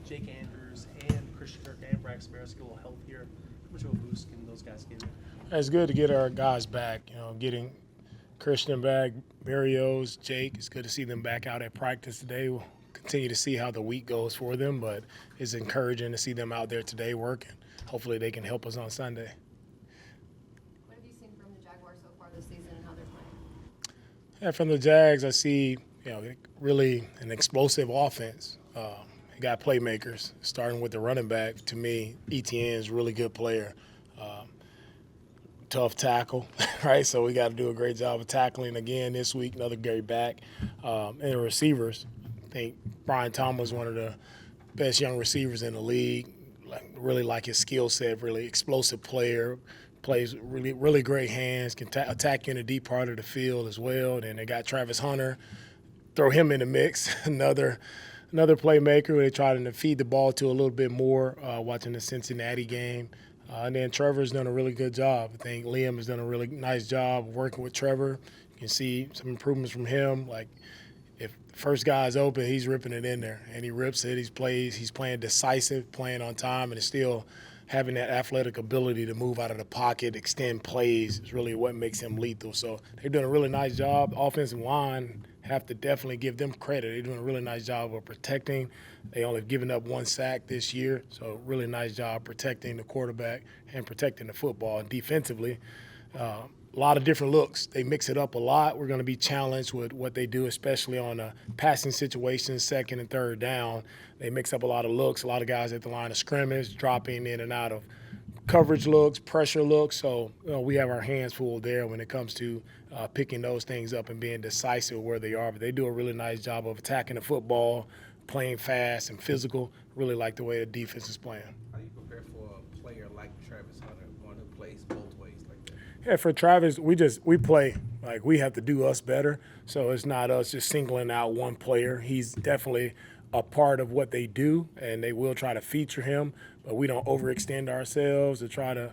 Jake Andrews and Christian Kirk and Braxton Barris get a little healthier? How much of a boost can those guys give you? It's good to get our guys back. Getting Christian back, Barrios, Jake. It's good to see them back out at practice today. We'll continue to see how the week goes for them, but it's encouraging to see them out there today working. Hopefully they can help us on Sunday. What have you seen from the Jaguars so far this season and how they're playing? Yeah, from the Jags, I see really an explosive offense. You got playmakers, starting with the running back. To me, Etienne is a really good player. Tough tackle, right? So we got to do a great job of tackling again this week. Another great back. And the receivers, I think Brian Thomas, one of the best young receivers in the league. Really like his skill set. Really explosive player. Plays really, really great hands. Can attack you in the deep part of the field as well. Then they got Travis Hunter. Throw him in the mix. Another playmaker. They try to feed the ball to a little bit more. Watching the Cincinnati game. And then Trevor's done a really good job. I think Liam has done a really nice job working with Trevor. You can see some improvements from him. Like, if the first guy's open, he's ripping it in there. And he rips it. He's playing decisive, playing on time, and is still having that athletic ability to move out of the pocket, extend plays is really what makes him lethal. So they're doing a really nice job. Offensive line, have to definitely give them credit. They're doing a really nice job of protecting. They only have given up 1 sack this year, so really nice job protecting the quarterback and protecting the football. And defensively, a lot of different looks. They mix it up a lot. We're going to be challenged with what they do, especially on passing situations, second and third down. They mix up a lot of looks. A lot of guys at the line of scrimmage, dropping in and out of coverage looks, pressure looks. So we have our hands full there when it comes to picking those things up and being decisive where they are. But they do a really nice job of attacking the football, playing fast and physical. Really like the way the defense is playing. How do you prepare for a player like Travis Hunter, one who plays both ways like that? Yeah, for Travis, we play. Like, we have to do us better. So it's not us just singling out one player. He's definitely a part of what they do, and they will try to feature him, but we don't overextend ourselves or try to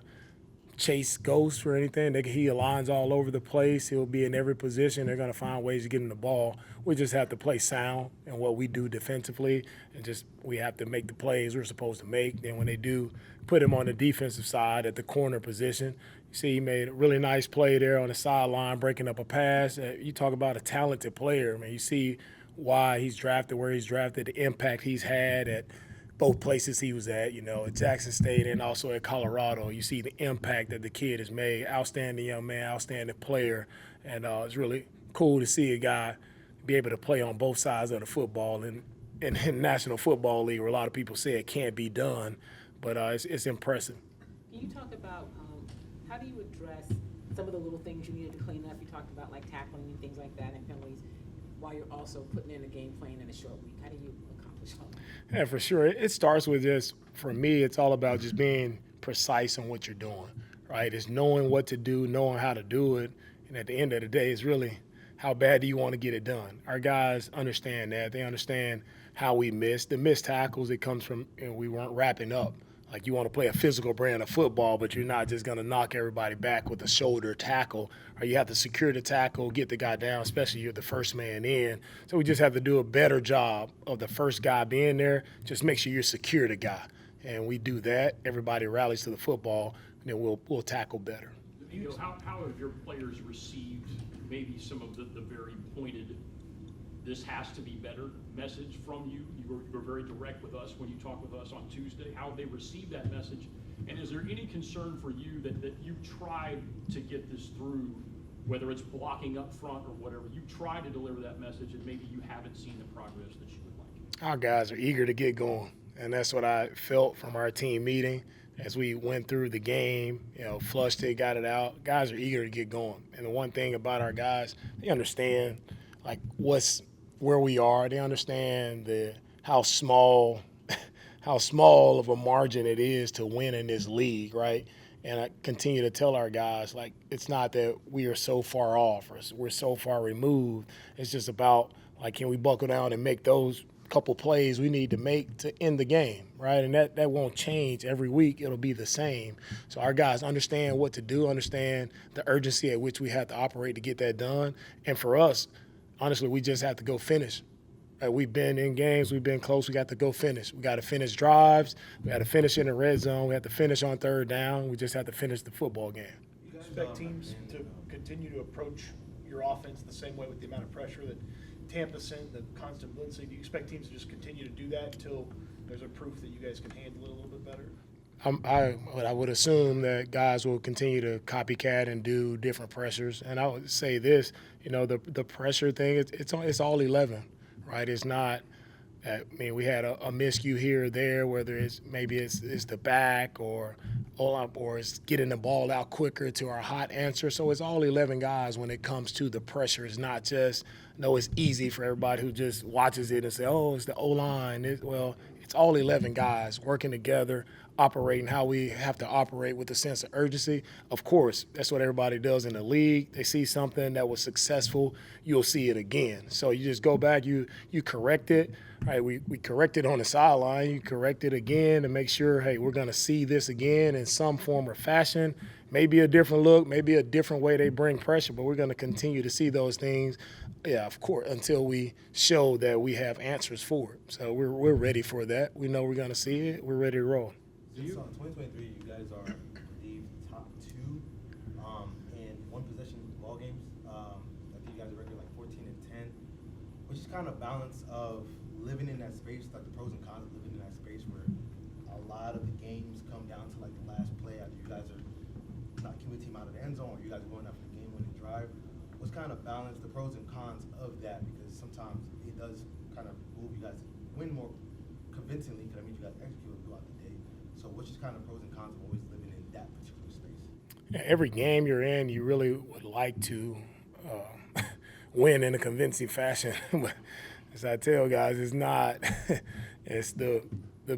chase ghosts or anything. He aligns all over the place. He'll be in every position. They're going to find ways to get him the ball. We just have to play sound in what we do defensively, and we have to make the plays we're supposed to make. Then when they do put him on the defensive side at the corner position, you see he made a really nice play there on the sideline, breaking up a pass. You talk about a talented player. I mean, you see why he's drafted where he's drafted, the impact he's had at both places he was at, at Jackson State and also at Colorado. You see the impact that the kid has made. Outstanding young man, outstanding player. And it's really cool to see a guy be able to play on both sides of the football in National Football League, where a lot of people say it can't be done. But it's impressive. Can you talk about how do you address some of the little things you needed to clean up? You talked about like tackling and things like that and penalties, while you're also putting in a game plan in a short week. How do you accomplish all that? Yeah, for sure. It starts with for me, it's all about just being precise on what you're doing, right? It's knowing what to do, knowing how to do it. And at the end of the day, it's really how bad do you want to get it done? Our guys understand that. They understand how we miss. The missed tackles, it comes from we weren't wrapping up. Like, you want to play a physical brand of football, but you're not just going to knock everybody back with a shoulder tackle, or you have to secure the tackle, get the guy down, especially you're the first man in. So we just have to do a better job of the first guy being there. Just make sure you secure the guy. And we do that. Everybody rallies to the football, and then we'll tackle better. Nico, how have your players received maybe some of the very pointed, this has to be better message from you? You were very direct with us when you talked with us on Tuesday. How have they received that message? And is there any concern for you that you tried to get this through, whether it's blocking up front or whatever? You tried to deliver that message and maybe you haven't seen the progress that you would like. Our guys are eager to get going, and that's what I felt from our team meeting as we went through the game, flushed it, got it out. Guys are eager to get going. And the one thing about our guys, they understand where we are. They understand how small of a margin it is to win in this league, right? And I continue to tell our guys, it's not that we are so far off or we're so far removed. It's just about, can we buckle down and make those couple plays we need to make to end the game, right? And that won't change every week. It'll be the same. So our guys understand what to do, understand the urgency at which we have to operate to get that done. And for us, honestly, we just have to go finish. We've been in games, we've been close, we got to go finish. We got to finish drives, we got to finish in the red zone, we have to finish on third down, we just have to finish the football game. You expect teams to continue to approach your offense the same way with the amount of pressure that Tampa sent, the constant blitzing? Do you expect teams to just continue to do that until there's a proof that you guys can handle it a little bit better? I would assume that guys will continue to copycat and do different pressures. And I would say this, the pressure thing, it's all 11, right? It's not that, we had a miscue here or there, whether it's the back or it's getting the ball out quicker to our hot answer. So it's all 11 guys when it comes to the pressure. It's not just, it's easy for everybody who just watches it and say, oh, it's the O-line. It's all 11 guys working together, operating how we have to operate with a sense of urgency. Of course, that's what everybody does in the league. They see something that was successful, you'll see it again. So you just go back, you correct it. Right, we correct it on the sideline. You correct it again to make sure, hey, we're going to see this again in some form or fashion. Maybe a different look, maybe a different way they bring pressure, but we're going to continue to see those things, of course, until we show that we have answers for it. So we're ready for that. We know we're going to see it. We're ready to roll. So in 2023, you guys are, I believe, top 2 in one-possession ball games. I think you guys are record like 14-10, which is kind of balance of living in that space, like the pros and cons of living in that space where a lot of the games come down to like the last play after you guys are not keeping the team out of the end zone or you guys are going after the game-winning drive. What's kind of balance the pros and cons of that, because sometimes it does kind of move you guys to win more convincingly because that means you guys execute throughout the day. So what's just kind of pros and cons of always living in that particular space? Yeah, every game you're in, you really would like to win in a convincing fashion. As I tell guys, it's not. It's the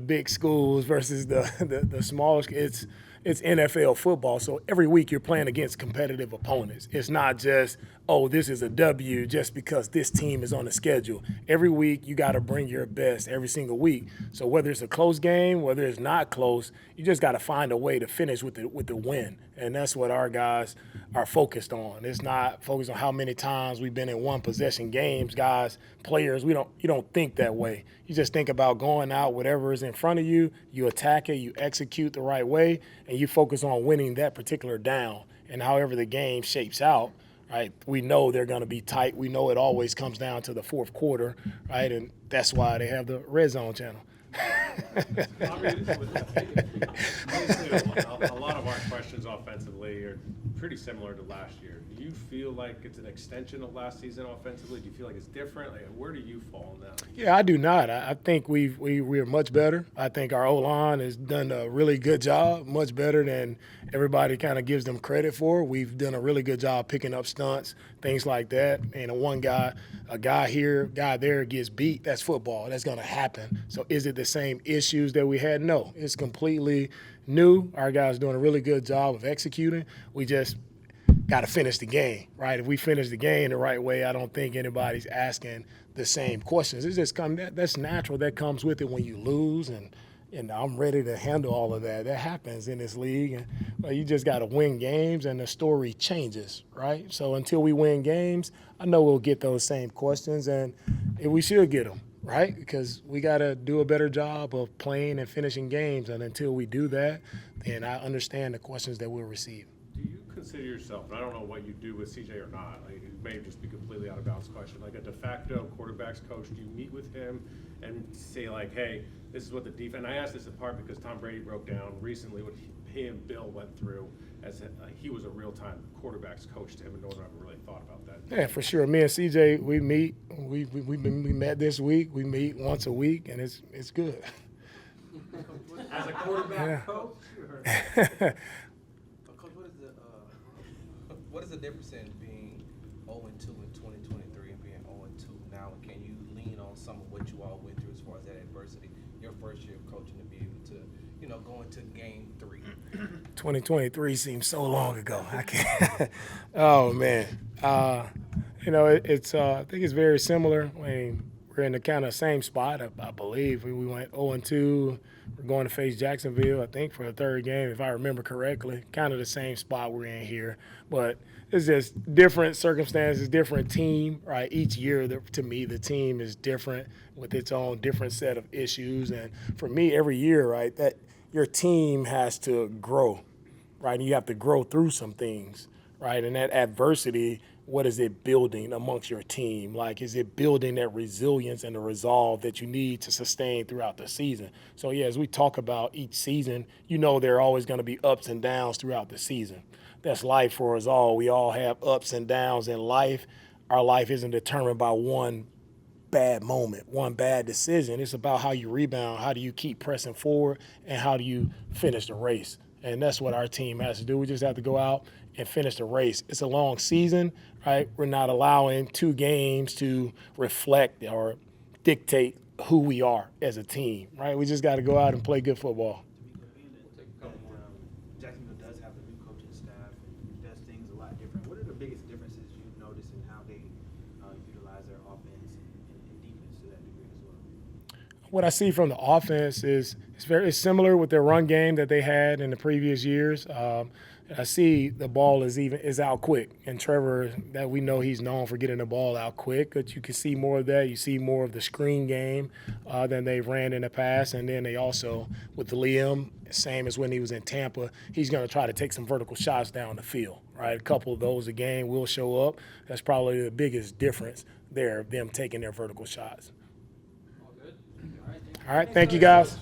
big schools versus the smaller. It's NFL football. So every week you're playing against competitive opponents. It's not just, oh, this is a W just because this team is on the schedule. Every week you got to bring your best every single week. So whether it's a close game, whether it's not close, you just got to find a way to finish with the win. And that's what our guys are focused on. It's not focused on how many times we've been in one possession games. Guys, players, you don't think that way. You just think about going out, whatever is in front of you, you attack it, you execute the right way, and you focus on winning that particular down. And however the game shapes out, right, we know they're going to be tight. We know it always comes down to the fourth quarter, right, and that's why they have the red zone channel. Obviously, a lot of our questions offensively are pretty similar to last year. Do you feel like it's an extension of last season offensively? Do you feel like it's different? Like, where do you fall in that? Yeah, I do not. I think we're much better. I think our O-line has done a really good job, much better than everybody kind of gives them credit for. We've done a really good job picking up stunts, things like that. And a guy here, guy there gets beat. That's football. That's going to happen. So is it the same issues that we had? No, it's completely new. Our guys doing a really good job of executing. We just got to finish the game, right? If we finish the game the right way, I don't think anybody's asking the same questions. It's just that's natural. That comes with it when you lose, and I'm ready to handle all of that. That happens in this league, and you just got to win games, and the story changes, right? So until we win games, I know we'll get those same questions, and we should get them, right? Because we got to do a better job of playing and finishing games, and until we do that, then I understand the questions that we'll receive. Do you consider yourself, and I don't know what you do with CJ or not, like, it may just be completely out of bounds question, like a de facto quarterbacks coach, do you meet with him and say like, hey, this is what the defense, and I asked this in part because Tom Brady broke down recently what he and Bill went through as he was a real-time quarterbacks coach to him, and no one ever really thought about that. Yeah, for sure. Me and CJ, we meet. We met this week. We meet once a week, and it's good. As a quarterback coach? Coach, what is the difference in being 0-2 in 2023 and being 0-2 now? And can you lean on some of what you all went through as far as that adversity, your first year of coaching, to be able to, go into game 3? 2023 seems so long ago. I can't. Oh man. It's I think it's very similar. I mean, record in the kind of same spot, I believe. We went 0-2. We're going to face Jacksonville, I think, for the third game, if I remember correctly. Kind of the same spot we're in here. But it's just different circumstances, different team, right? Each year, to me, the team is different with its own different set of issues. And for me, every year, right, that your team has to grow, right? And you have to grow through some things, right? And that adversity, what is it building amongst your team? Like, is it building that resilience and the resolve that you need to sustain throughout the season? So, yeah, as we talk about each season, you know there are always going to be ups and downs throughout the season. That's life for us all. We all have ups and downs in life. Our life isn't determined by one bad moment, one bad decision. It's about how you rebound, how do you keep pressing forward, and how do you finish the race. And that's what our team has to do. We just have to go out and finish the race. It's a long season, right? We're not allowing 2 games to reflect or dictate who we are as a team, right? We just got to go out and play good football. Jacksonville does have a new coaching staff and does things a lot different. What are the biggest differences you've noticed in how they utilize their offense and defense to that degree as well? What I see from the offense is it's similar with their run game that they had in the previous years. I see the ball is out quick, and Trevor, that we know he's known for getting the ball out quick, but you can see more of that. You see more of the screen game than they ran in the past, and then they also, with Liam, same as when he was in Tampa, he's going to try to take some vertical shots down the field, right? A couple of those a game will show up. That's probably the biggest difference there, them taking their vertical shots. All good? All right, thank you guys.